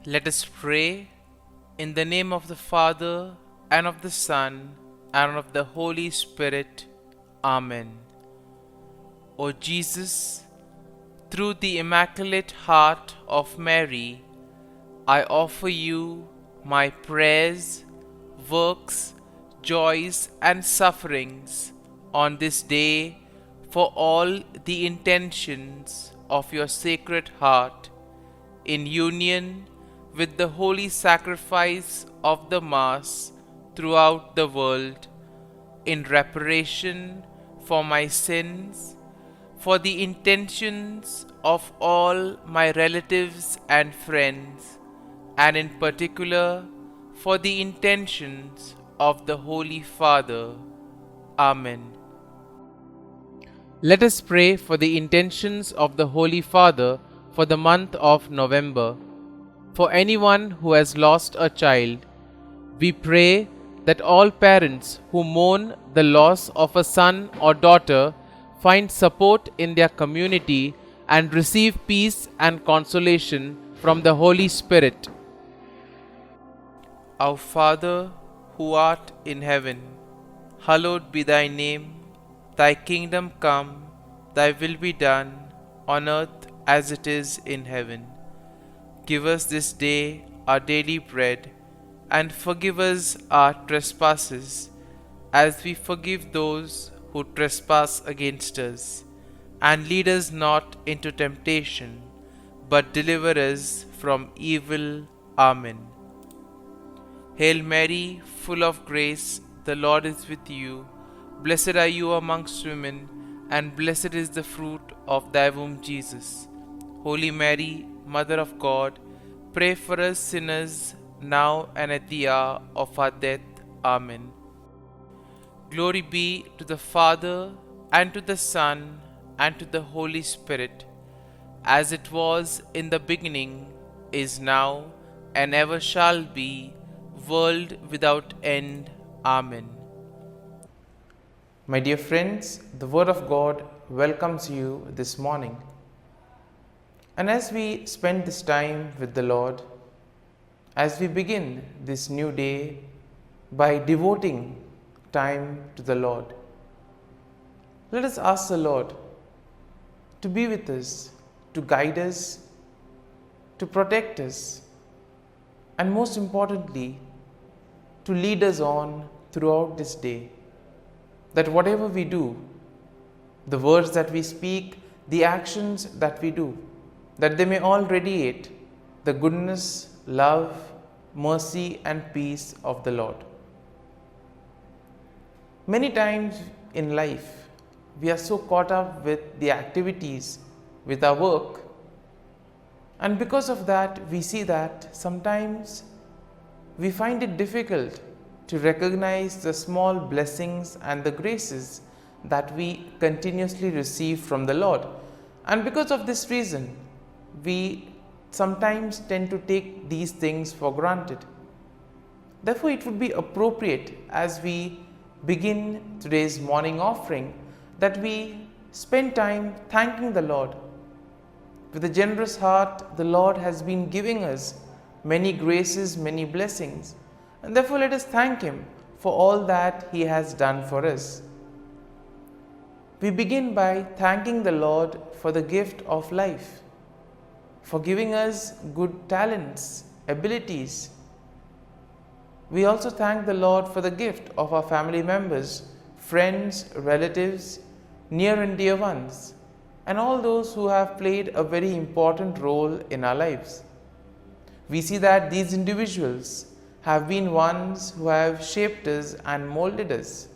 Let us pray in the name of the Father, and of the Son, and of the Holy Spirit. Amen. O Jesus, through the Immaculate Heart of Mary, I offer you my prayers, works, joys, and sufferings on this day for all the intentions of your Sacred Heart, in union with the holy sacrifice of the Mass throughout the world, in reparation for my sins, for the intentions of all my relatives and friends, and in particular for the intentions of the Holy Father. Amen. Let us pray for the intentions of the Holy Father for the month of November. For anyone who has lost a child, we pray that all parents who mourn the loss of a son or daughter find support in their community and receive peace and consolation from the Holy Spirit. Our Father, who art in heaven, hallowed be thy name. Thy kingdom come, thy will be done, on earth as it is in heaven. Give us this day our daily bread, and forgive us our trespasses, as we forgive those who trespass against us. And lead us not into temptation, but deliver us from evil. Amen. Hail Mary, full of grace, the Lord is with you. Blessed are you amongst women, and blessed is the fruit of thy womb, Jesus. Holy Mary, Mother of God, pray for us sinners, now and at the hour of our death. Amen. Glory be to the Father, and to the Son, and to the Holy Spirit, as it was in the beginning, is now, and ever shall be, world without end. Amen. My dear friends, the Word of God welcomes you this morning. And as we spend this time with the Lord, as we begin this new day by devoting time to the Lord, let us ask the Lord to be with us, to guide us, to protect us, and most importantly, to lead us on throughout this day. That whatever we do, the words that we speak, the actions that we do, that they may all radiate the goodness, love, mercy, and peace of the Lord. Many times in life, we are so caught up with the activities, with our work, and because of that, we see that sometimes we find it difficult to recognize the small blessings and the graces that we continuously receive from the Lord. And because of this reason, we sometimes tend to take these things for granted. Therefore, it would be appropriate as we begin today's morning offering that we spend time thanking the Lord. With a generous heart, the Lord has been giving us many graces, many blessings. And therefore, let us thank Him for all that He has done for us. We begin by thanking the Lord for the gift of life, for giving us good talents, abilities. We also thank the Lord for the gift of our family members, friends, relatives, near and dear ones, and all those who have played a very important role in our lives. We see that these individuals have been ones who have shaped us and molded us.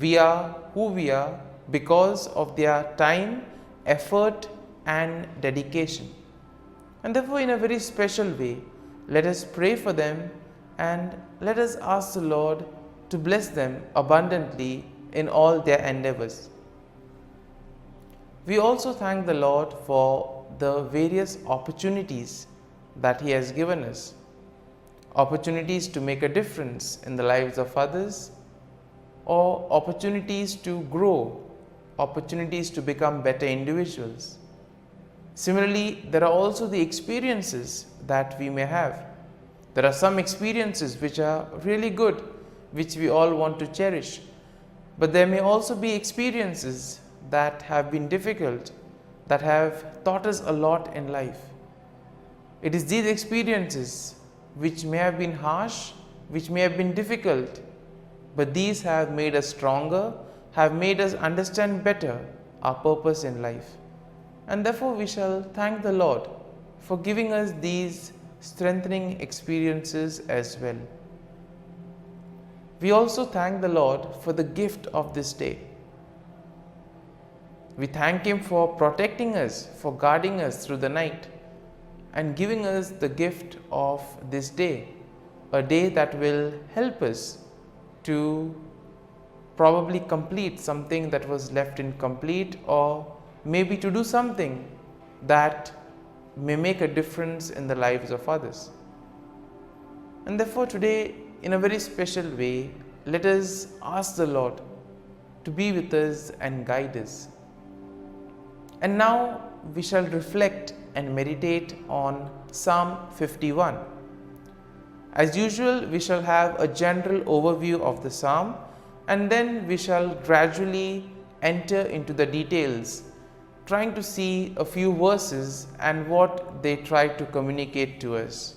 We are who we are because of their time, effort, and dedication. And therefore, in a very special way, let us pray for them and let us ask the Lord to bless them abundantly in all their endeavors. We also thank the Lord for the various opportunities that He has given us. Opportunities to make a difference in the lives of others, or opportunities to grow, opportunities to become better individuals. Similarly, there are also the experiences that we may have. There are some experiences which are really good, which we all want to cherish. But there may also be experiences that have been difficult, that have taught us a lot in life. It is these experiences which may have been harsh, which may have been difficult, but these have made us stronger, have made us understand better our purpose in life. And therefore we shall thank the Lord for giving us these strengthening experiences as well. We also thank the Lord for the gift of this day. We thank Him for protecting us, for guarding us through the night, and giving us the gift of this day, a day that will help us to probably complete something that was left incomplete, or maybe to do something that may make a difference in the lives of others. And therefore today, in a very special way, let us ask the Lord to be with us and guide us. And now we shall reflect and meditate on Psalm 51. As usual, we shall have a general overview of the psalm, and then we shall gradually enter into the details, trying to see a few verses and what they try to communicate to us.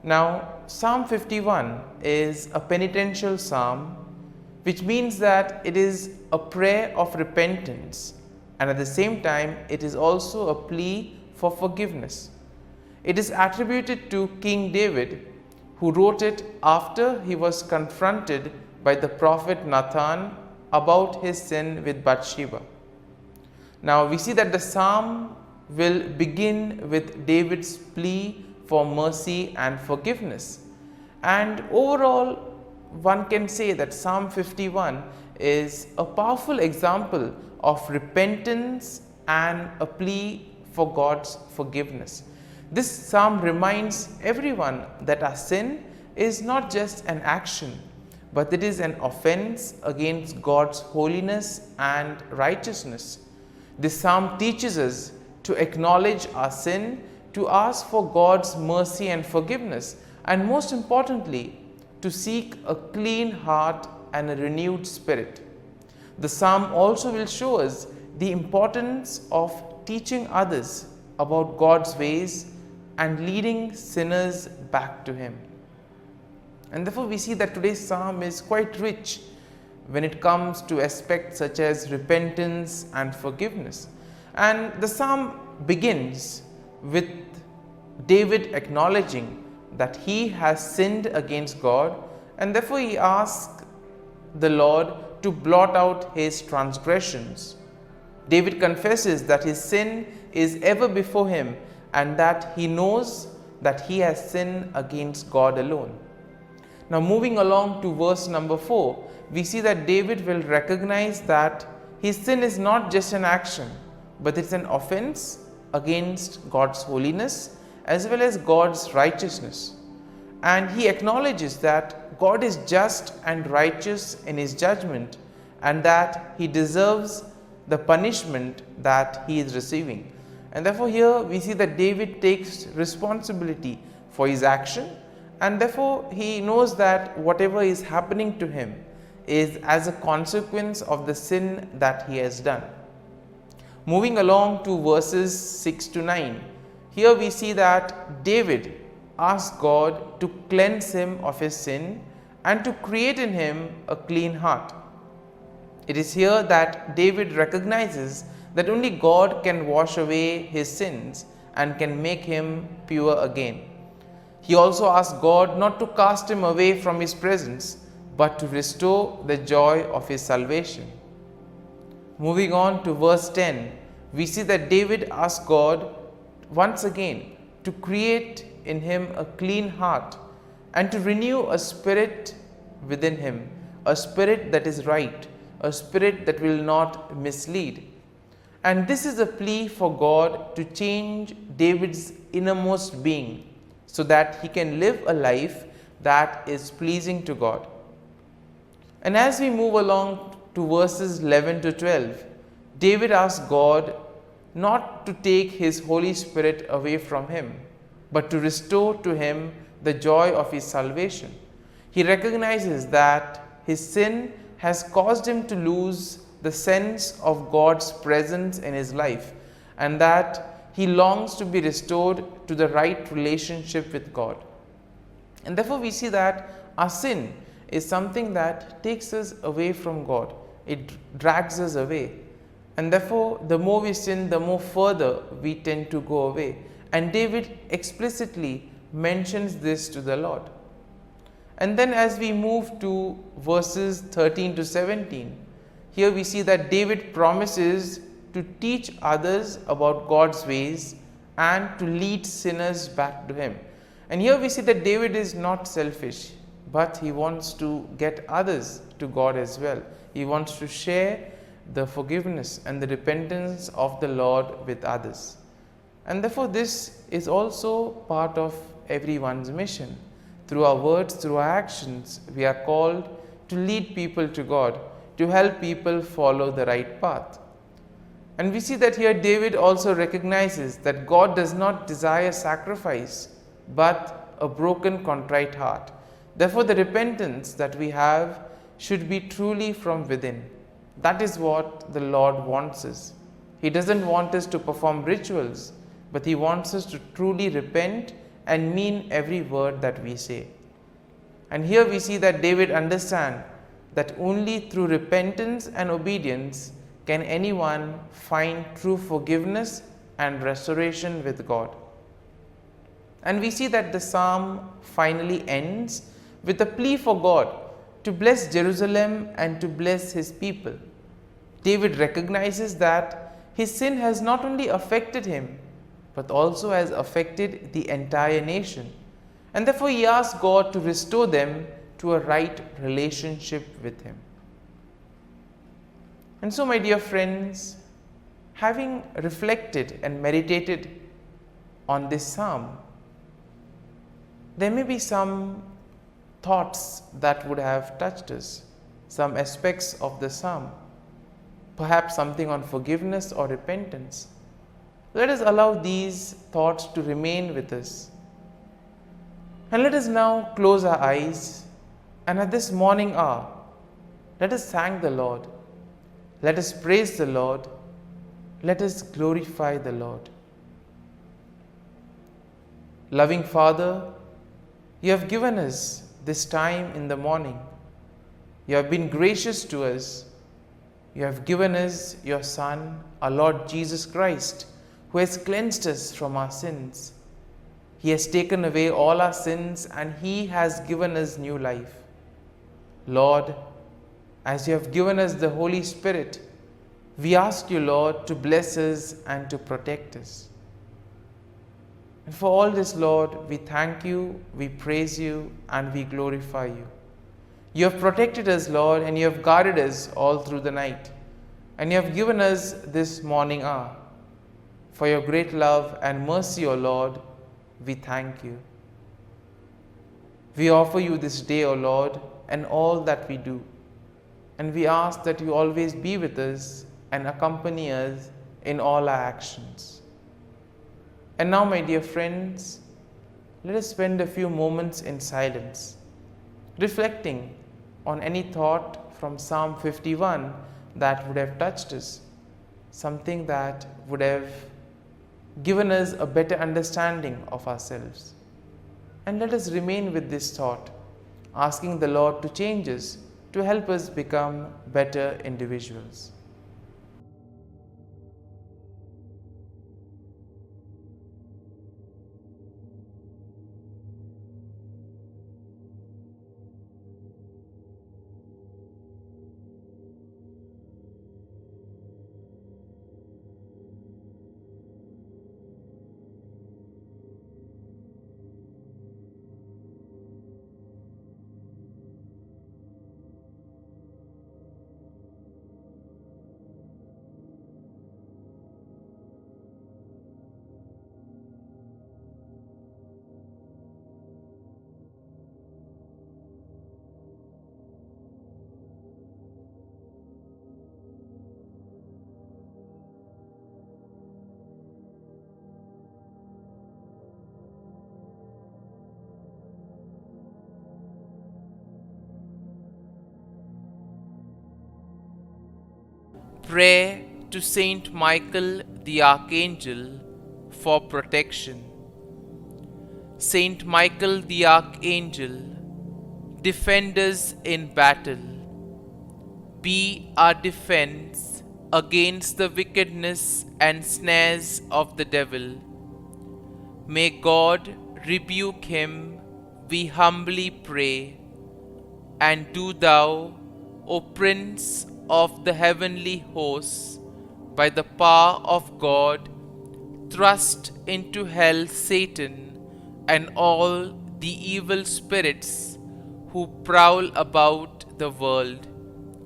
Now, Psalm 51 is a penitential psalm, which means that it is a prayer of repentance, and at the same time it is also a plea for forgiveness. It is attributed to King David, who wrote it after he was confronted by the prophet Nathan about his sin with Bathsheba. Now we see that the psalm will begin with David's plea for mercy and forgiveness. And overall, one can say that Psalm 51 is a powerful example of repentance and a plea for God's forgiveness. This psalm reminds everyone that our sin is not just an action, but it is an offense against God's holiness and righteousness. This psalm teaches us to acknowledge our sin, to ask for God's mercy and forgiveness, and most importantly, to seek a clean heart and a renewed spirit. The psalm also will show us the importance of teaching others about God's ways and leading sinners back to Him. And therefore we see that today's psalm is quite rich when it comes to aspects such as repentance and forgiveness. And the psalm begins with David acknowledging that he has sinned against God, and therefore he asks the Lord to blot out his transgressions. David confesses that his sin is ever before him and that he knows that he has sinned against God alone. Now moving along to verse number 4, we see that David will recognize that his sin is not just an action, but it's an offense against God's holiness as well as God's righteousness. And he acknowledges that God is just and righteous in his judgment, and that he deserves the punishment that he is receiving. And therefore here we see that David takes responsibility for his action, and therefore he knows that whatever is happening to him is as a consequence of the sin that he has done. Moving along to verses 6 to 9, here we see that David asks God to cleanse him of his sin and to create in him a clean heart. It is here that David recognizes that only God can wash away his sins and can make him pure again. He also asks God not to cast him away from his presence, but to restore the joy of his salvation. Moving on to verse 10, we see that David asks God once again to create in him a clean heart and to renew a spirit within him, a spirit that is right, a spirit that will not mislead. And this is a plea for God to change David's innermost being so that he can live a life that is pleasing to God. And as we move along to verses 11 to 12, David asks God not to take his Holy Spirit away from him, but to restore to him the joy of his salvation. He recognizes that his sin has caused him to lose the sense of God's presence in his life, and that he longs to be restored to the right relationship with God. And therefore we see that our sin is something that takes us away from God. It drags us away. And therefore, the more we sin, the more further we tend to go away. And David explicitly mentions this to the Lord. And then as we move to verses 13 to 17, here we see that David promises to teach others about God's ways and to lead sinners back to him. And here we see that David is not selfish, but he wants to get others to God as well. He wants to share the forgiveness and the repentance of the Lord with others. And therefore this is also part of everyone's mission. Through our words, through our actions, we are called to lead people to God, to help people follow the right path. And we see that here David also recognizes that God does not desire sacrifice, but a broken, contrite heart. Therefore, the repentance that we have should be truly from within. That is what the Lord wants us. He doesn't want us to perform rituals, but He wants us to truly repent and mean every word that we say. And here we see that David understands that only through repentance and obedience can anyone find true forgiveness and restoration with God. And we see that the psalm finally ends with a plea for God to bless Jerusalem and to bless his people. David recognizes that his sin has not only affected him, but also has affected the entire nation. And therefore he asks God to restore them to a right relationship with him. And so, my dear friends, having reflected and meditated on this psalm, there may be some thoughts that would have touched us, some aspects of the psalm, perhaps something on forgiveness or repentance. Let us allow these thoughts to remain with us. And let us now close our eyes, and at this morning hour, let us thank the Lord. Let us praise the Lord. Let us glorify the Lord. Loving Father, you have given us this time in the morning. You have been gracious to us. You have given us your Son, our Lord Jesus Christ, who has cleansed us from our sins. He has taken away all our sins and He has given us new life. Lord, as you have given us the Holy Spirit, we ask you, Lord, to bless us and to protect us. And for all this, Lord, we thank you, we praise you, and we glorify you. You have protected us, Lord, and you have guarded us all through the night. And you have given us this morning hour. For your great love and mercy, O Lord, we thank you. We offer you this day, O Lord, and all that we do. And we ask that you always be with us and accompany us in all our actions. And now, my dear friends, let us spend a few moments in silence, reflecting on any thought from Psalm 51 that would have touched us, something that would have given us a better understanding of ourselves. And let us remain with this thought, asking the Lord to change us, to help us become better individuals. Prayer to Saint Michael the Archangel for protection. Saint Michael the Archangel, defend us in battle. Be our defense against the wickedness and snares of the devil. May God rebuke him, we humbly pray. And do thou, O Prince of the heavenly hosts, by the power of God, thrust into hell Satan and all the evil spirits who prowl about the world,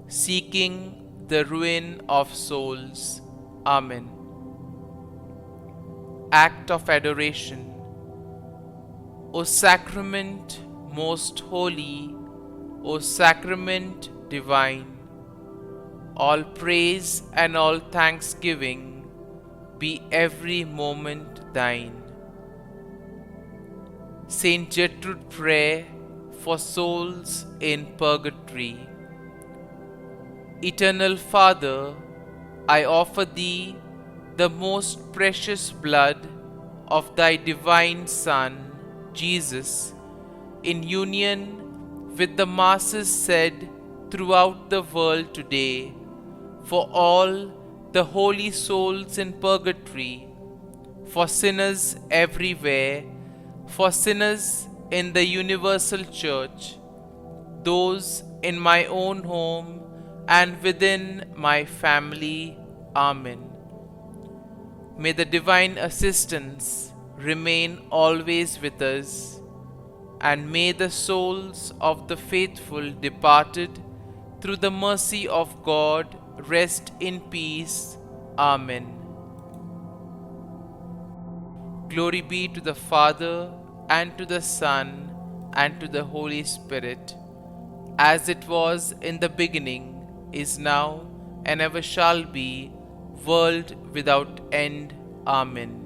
seeking the ruin of souls. Amen. Act of Adoration. O Sacrament most holy, O Sacrament divine, all praise and all thanksgiving be every moment thine. Saint Gertrude Prayer for souls in purgatory. Eternal Father, I offer Thee the most precious blood of Thy divine Son, Jesus, in union with the masses said throughout the world today, for all the holy souls in purgatory, for sinners everywhere, for sinners in the universal church, those in my own home and within my family. Amen. May the divine assistance remain always with us, and may the souls of the faithful departed through the mercy of God rest in peace. Amen. Glory be to the Father, and to the Son, and to the Holy Spirit, as it was in the beginning, is now, and ever shall be, world without end. Amen.